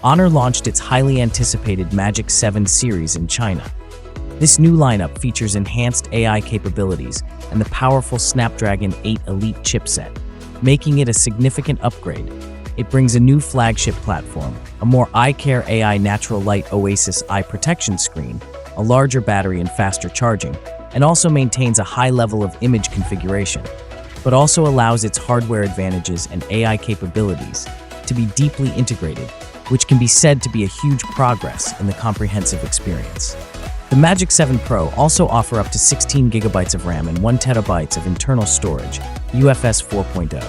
HONOR launched its highly anticipated Magic 7 series in China. This new lineup features enhanced AI capabilities and the powerful Snapdragon 8 Elite chipset, making it a significant upgrade. It brings a new flagship platform, a more eye-care AI natural light Oasis eye protection screen, a larger battery and faster charging, and also maintains a high level of image configuration, but also allows its hardware advantages and AI capabilities to be deeply integrated, which can be said to be a huge progress in the comprehensive experience. The Magic 7 Pro also offer up to 16 GB of RAM and 1 TB of internal storage, UFS 4.0.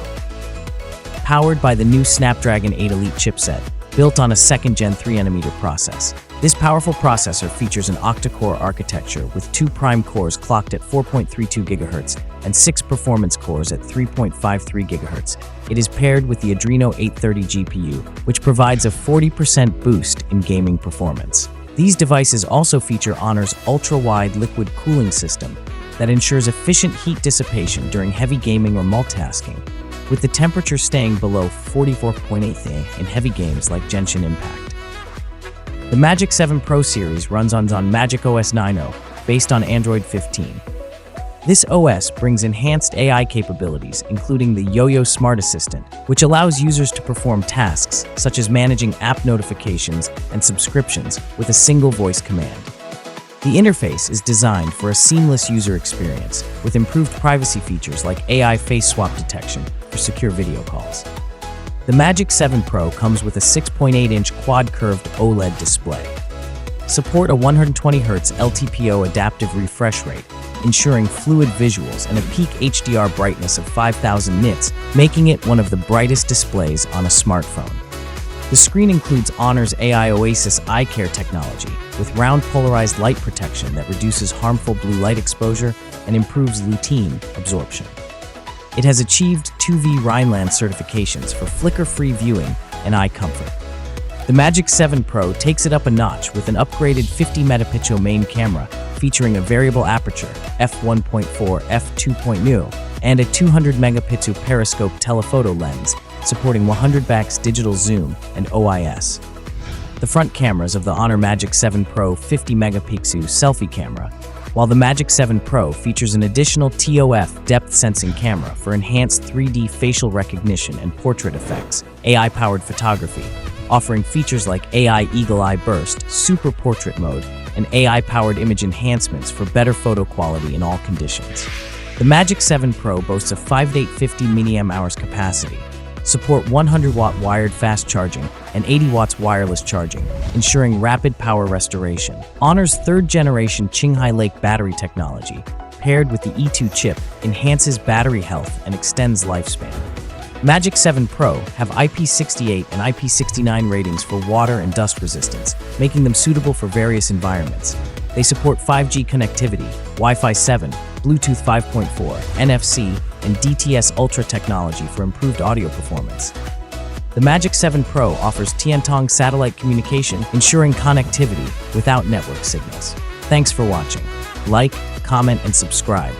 Powered by the new Snapdragon 8 Elite chipset, built on a second-gen 3nm process. This powerful processor features an octa-core architecture with 2 prime cores clocked at 4.32 GHz and 6 performance cores at 3.53 GHz. It is paired with the Adreno 830 GPU, which provides a 40% boost in gaming performance. These devices also feature HONOR's ultra-wide liquid cooling system that ensures efficient heat dissipation during heavy gaming or multitasking, with the temperature staying below 44.8 in heavy games like Genshin Impact. The Magic 7 Pro series runs on MagicOS 9.0, based on Android 15. This OS brings enhanced AI capabilities, including the Yo-Yo Smart Assistant, which allows users to perform tasks such as managing app notifications and subscriptions with a single voice command. The interface is designed for a seamless user experience, with improved privacy features like AI face swap detection for secure video calls. The Magic 7 Pro comes with a 6.8-inch quad-curved OLED display. Support a 120Hz LTPO adaptive refresh rate, ensuring fluid visuals and a peak HDR brightness of 5000 nits, making it one of the brightest displays on a smartphone. The screen includes HONOR's AI Oasis eye care technology, with round polarized light protection that reduces harmful blue light exposure and improves lutein absorption. It has achieved 2V Rhineland certifications for flicker-free viewing and eye comfort. The Magic 7 Pro takes it up a notch with an upgraded 50-megapixel main camera featuring a variable aperture, f1.4, f2.0, and a 200-megapixel periscope telephoto lens, supporting 100x digital zoom and OIS. The front cameras of the HONOR Magic 7 Pro 50-megapixel selfie camera, while the Magic 7 Pro features an additional TOF depth-sensing camera for enhanced 3D facial recognition and portrait effects, AI-powered photography, offering features like AI Eagle Eye Burst, Super Portrait Mode, and AI-powered image enhancements for better photo quality in all conditions. The Magic 7 Pro boasts a 5-850 mAh capacity, support 100-watt wired fast charging and 80 watts wireless charging, ensuring rapid power restoration. HONOR's third-generation Qinghai Lake battery technology, paired with the E2 chip, enhances battery health and extends lifespan. Magic 7 Pro have IP68 and IP69 ratings for water and dust resistance, making them suitable for various environments. They support 5G connectivity, Wi-Fi 7, Bluetooth 5.4, NFC, and DTS Ultra technology for improved audio performance. The Magic 7 Pro offers Tiantong satellite communication, ensuring connectivity without network signals. Thanks for watching. Like, comment, and subscribe.